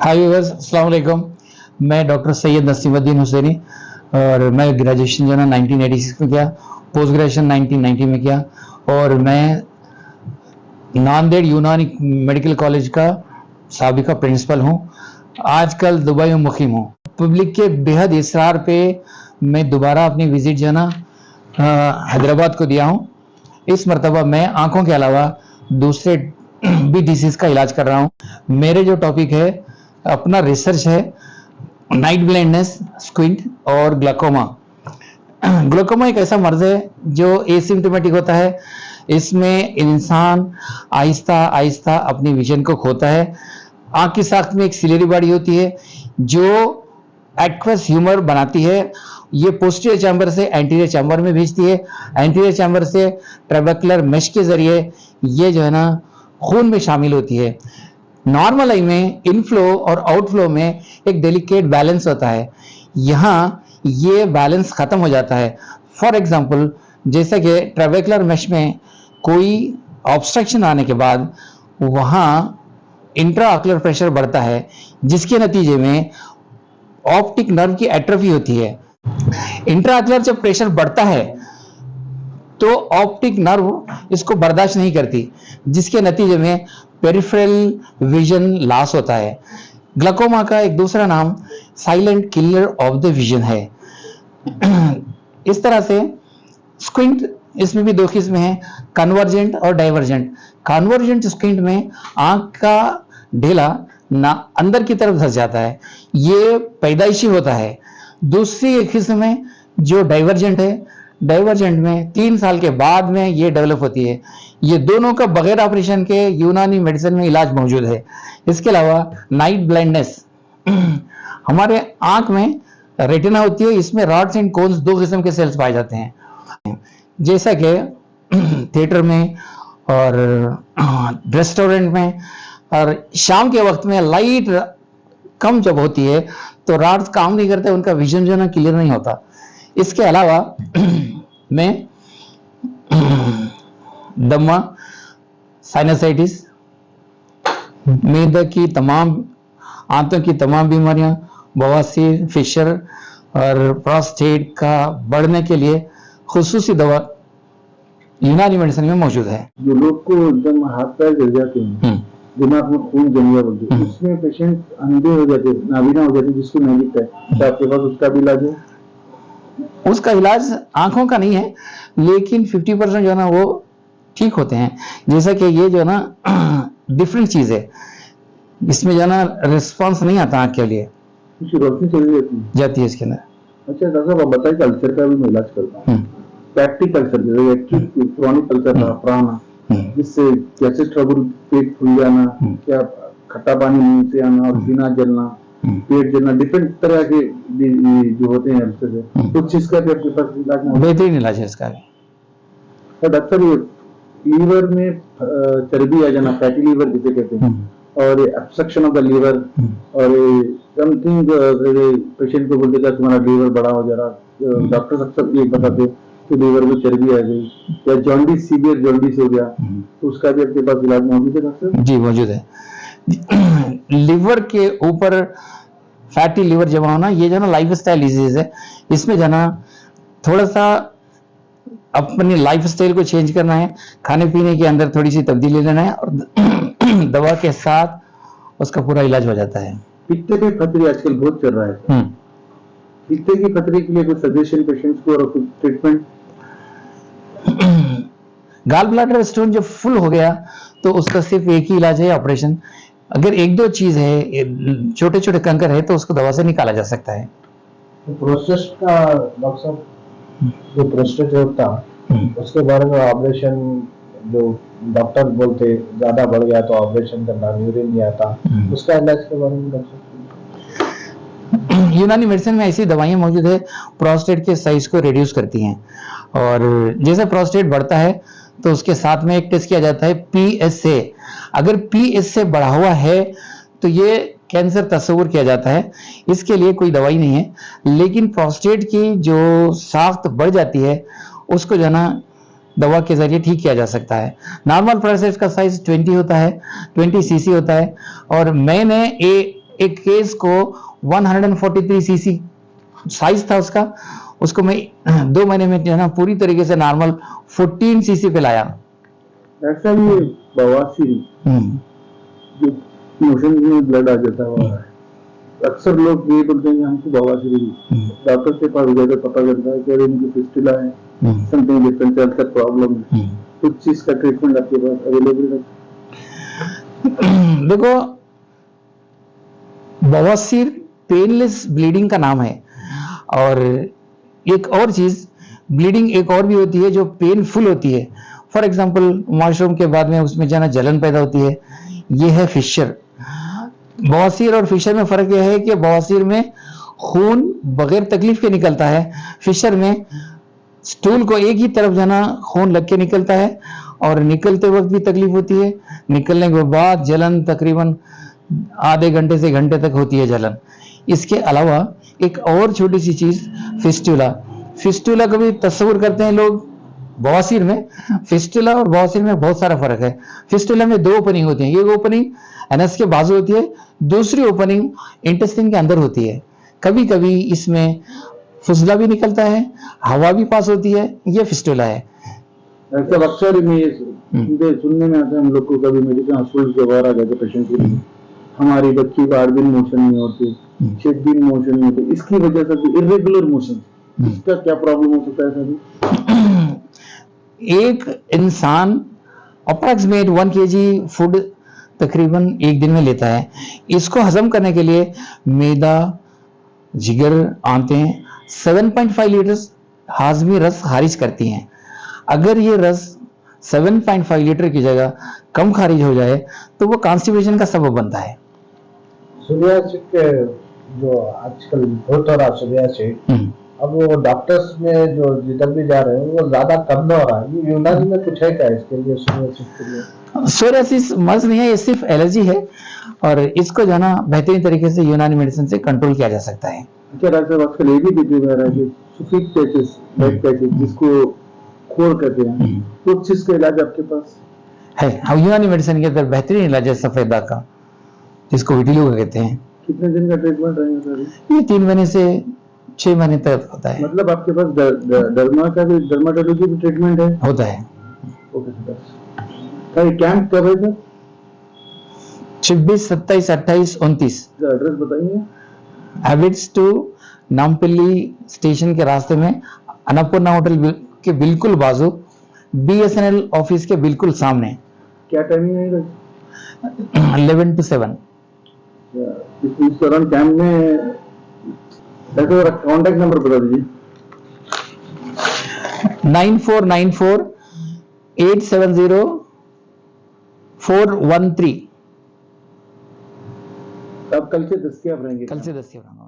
हाय viewers, अस्सलाम वालेकुम। मैं डॉक्टर सैयद नसीमुद्दीन हुसैनी और मैं ग्रेजुएशन जो है ना 1986 में किया, पोस्ट ग्रेजुएशन 1990 में किया और मैं नांदेड़ यूनानी मेडिकल कॉलेज का साबिका प्रिंसिपल हूँ। आजकल दुबई में मुकीम हूँ। पब्लिक के बेहद इसरार पे मैं दोबारा अपनी विजिट जो है ना हैदराबाद को दिया हूँ। इस मरतबा मैं आंखों के अलावा दूसरे भी डिसीज का इलाज कर रहा हूँ। मेरे जो टॉपिक है, अपना रिसर्च है नाइट ब्लाइंडनेस, स्क्विंट और ग्लाकोमा। ग्लाकोमा एक ऐसा मर्ज है जो एसिम्प्टोमेटिक होता है। इसमें इंसान आहिस्ता आहिस्ता अपनी विजन को खोता है। आंख की साख्त में एक सिलेरी बॉडी होती है जो एक्वस ह्यूमर बनाती है। ये पोस्टीरियर चैम्बर से एंटीरियर चैम्बर में भेजती है। एंटीरियर चैम्बर से ट्रेबेकुलर मेश के जरिए ये जो है ना खून में शामिल होती है। नॉर्मल आई में इनफ्लो और आउटफ्लो में एक डेलिकेट बैलेंस होता है। यहाँ ये बैलेंस खत्म हो जाता है। फॉर एग्जांपल, जैसे कि ट्रेबेकुलर मेश में कोई ऑब्स्ट्रक्शन आने के बाद वहाँ इंट्राऑक्यूलर प्रेशर बढ़ता है, जिसके नतीजे में ऑप्टिक नर्व की एट्रोफी होती है। इंट्राऑक्यूलर जब प्रेशर बढ़ता है तो ऑप्टिक नर्व इसको बर्दाश्त नहीं करती, जिसके नतीजे में पेरिफेरल विजन लॉस होता है। ग्लाकोमा का एक दूसरा नाम silent killer of the vision है। इस तरह से स्क्विंट, इसमें भी दो किस्में हैं, कन्वर्जेंट और डाइवर्जेंट। कन्वर्जेंट स्क्विंट में आंख का ढेला ना अंदर की तरफ धंस जाता है, ये पैदाइशी होता है। दूसरी एक किस्म में जो डाइवर्जेंट है, डाइवर्जेंट में 3 साल के बाद में ये डेवलप होती है। ये दोनों का बगैर ऑपरेशन के यूनानी मेडिसिन में इलाज मौजूद है। इसके अलावा नाइट ब्लाइंडनेस, हमारे आंख में रेटिना होती है, इसमें रॉड्स एंड कोन्स दो किस्म के सेल्स पाए जाते हैं। जैसा कि थिएटर में और रेस्टोरेंट में और शाम के वक्त में लाइट कम जब होती है तो रॉड्स काम नहीं करते, उनका विजन जो है ना क्लियर नहीं होता। इसके अलावा में दमा, साइनसाइटिस, मैदे की तमाम, आंतों की तमाम बीमारियां, बवासीर, फिशर और प्रोस्टेट का बढ़ने के लिए खुसूसी दवा यूनानी मेडिसिन में मौजूद है। जो लोग को एकदम हाथ पैर गिर जाते हैं, दिमाग में खून जम गया बोलते हैं, उसमें पेशेंट अंधे हो जाते हैं, नाबीना हो जाते हैं, जिसको नहीं दिखता है, तो आपके पास उसका भी इलाज है? उसका इलाज आंखों का नहीं है, लेकिन 50% जो है ना वो ठीक होते हैं। जैसा कि ये जो है ना डिफरेंट चीज है, इसमें जो है ना रिस्पॉन्स नहीं आता आंख के लिए, रोशनी चली जाती है इसके अंदर। अच्छा डॉक्टर साहब बताइए, कल्चर का भी मैं इलाज करता हूँ। पैक्टिक कल्चर, जैसे क्रॉनिक कल्चर था पुराना, जिससे कैसे ट्रबल, पेट फूल जाना, क्या खट्टा पानी मुंह से आना और सीना जलना, पेट जलना, डिफरेंट तरह के जो होते हैं कुछ चीज का भी आपके पास इलाज है? बेहतरीन इलाज है इसका। डॉक्टर, ये लीवर में चर्बी आ जाना, फैटी लीवर जिसे कहते हैं, और ऑब्स्ट्रक्शन ऑफ द लीवर, और समथिंग पेशेंट को बोलते हैं तुम्हारा लीवर बड़ा हो जा रहा, डॉक्टर अक्सर ये बताते कि लीवर में चर्बी आ गई, या जॉन्डिस, सीवियर जॉन्डिस हो गया, तो उसका भी आपके पास इलाज मौजूद है डॉक्टर? जी मौजूद है। लिवर के ऊपर फैटी लिवर जमा होना, ये जो ना लाइफ स्टाइल डिजीज है। इसमें जो ना थोड़ा सा अपनी लाइफ स्टाइल को चेंज करना है, खाने पीने के अंदर थोड़ी सी तब्दीली लेना है और दवा के साथ उसका पूरा इलाज हो जाता है। पित्ते के खतरे आजकल बहुत चल रहा है, पित्ते के खतरे के लिए कुछ सजेशन पेशेंट्स को और कुछ ट्रीटमेंट? गॉल ब्लैडर स्टोन जब फुल हो गया तो उसका सिर्फ एक ही इलाज है, ऑपरेशन। अगर एक दो चीज है, छोटे छोटे कंकर है, तो उसको दवा से निकाला जा सकता है। तो प्रोस्टेट का डॉक्टर साहब, जो प्रोस्टेट होता उसके बारे में ऑपरेशन, जो डॉक्टर बोलते ज्यादा बढ़ गया तो ऑपरेशन करना, यूरिन नहीं आता, उसका इलाज के बारे में डॉक्टर? यूनानी मेडिसिन में ऐसी दवाइयां मौजूद है, प्रोस्टेट के साइज को रिड्यूस करती हैं। और जैसे प्रोस्टेट बढ़ता है तो उसके साथ में एक टेस्ट किया जाता है PSA। अगर PSA बढ़ा हुआ है तो ये कैंसर तस्वुर किया जाता है। इसके लिए कोई दवाई नहीं है, लेकिन प्रोस्टेट की जो साख्त बढ़ जाती है उसको जो है ना दवा के जरिए ठीक किया जा सकता है। नॉर्मल प्रोस्टेट का साइज 20 होता है, 20 cc होता है, और मैंने एक केस को 143 सीसी साइज था उसको मैं 2 महीने में जो है ना पूरी तरीके से नॉर्मल 14 सीसी पे लाया। ऐसा भी बवासीर जो मोशन में ब्लड आ जाता है, अक्सर लोग ये बोलते हैं हमको बवासीर है, डॉक्टर के पास गए तो पता चलता है कि इनकी फिस्टुला है, समथिंग डिफरेंट हेल्थ का प्रॉब्लम है, कुछ चीज का ट्रीटमेंट आपके पास अवेलेबल है? देखो, बवासीर पेनलेस ब्लीडिंग का नाम है, और एक और चीज ब्लीडिंग एक और भी होती है जो पेनफुल होती है। फॉर एग्जांपल वॉशरूम के बाद में उसमें जाना जलन पैदा होती है, ये है फिशर। बवासीर और फिशर में फर्क यह है कि बवासीर में खून बगैर तकलीफ के निकलता है, फिशर में स्टूल को एक ही तरफ जाना खून लग के निकलता है और निकलते वक्त भी तकलीफ होती है, निकलने के बाद जलन तकरीबन आधे घंटे से घंटे तक होती है जलन। इसके अलावा एक और छोटी सी चीज फिस्टुला। फिस्टुला कभी तस्वीर करते हैं लोग बवासीर में, फिस्टुला और बवासीर में बहुत सारा फर्क है। फिस्टुला में 2 ओपनिंग होती है, एक ओपनिंग एनस के बाजू होती है, दूसरी ओपनिंग इंटेस्टाइन के अंदर होती है। कभी कभी इसमें फुजला भी निकलता है, हवा भी पास होती है, ये फिस्टुला है। ऐसा अक्सर सुनने में आता है, हम लोग को कभी मेडिकल हॉस्पिटल के बाहर आ गए पेशेंट के लिए, हमारी बच्ची को 8 दिन मोशन नहीं होती, 6 दिन मोशन नहीं होती, इसकी वजह से इर्रेगुलर मोशन, इसका क्या प्रॉब्लम हो सकता है सर? एक इंसान अप्रॉक्सीमेट 1 केजी फूड तकरीबन एक दिन में लेता है। इसको हजम करने के लिए मैदा, जिगर, आंतें 7.5 लीटर हाजमी रस खारिज करती हैं। अगर ये रस 7.5 लीटर की जगह कम खारिज हो जाए तो वो कॉन्स्टिपेशन का सबब बनता है। सोरियासिस जो आजकल बहुत हो रहा सोरियासिस, अब वो डॉक्टर्स में जो जिधर भी जा रहे हैं वो ज्यादा कम हो रहा है, यूनानी में कुछ है क्या इसके लिए सोरियासिस के लिए? सोरियासिस मर्ज नहीं है, ये सिर्फ एलर्जी है और इसको जो है ना बेहतरीन तरीके से यूनानी मेडिसिन से कंट्रोल किया जा सकता है। अच्छा डॉक्टर साहब, आजकल ये भी देखिए जा रहा है कि सुफीक पैचेस, ब्लड पैचेस जिसको खोर कहते हैं, तो चीज का इलाज आपके पास है? हम यूनानी मेडिसिन के अंदर बेहतरीन इलाज है सफेद दाग का, जिसको विटिलिगो कहते हैं। कितने दिन का ट्रीटमेंट रहेगा सर? ये 3 महीने से 6 महीने तक होता है। मतलब आपके पास डर्मा का भी, डर्माटोलॉजी भी ट्रीटमेंट है? होता है। ओके सर, कैंप कब है सर? 26, 27, 28, 29। एड्रेस बताइए। हैबिट्स टू नामपल्ली स्टेशन के रास्ते में, अन्नपूर्णा होटल के बिल्कुल बाजू, BSNL ऑफिस के बिल्कुल सामने। क्या टाइमिंग है? 11 to 7। इस दौरान कैंप में कॉन्टेक्ट नंबर बता दीजिए। 9494 870 413। आप कल से दस्तयाब रहेंगे? कल से दस्तयाब रहेंगे।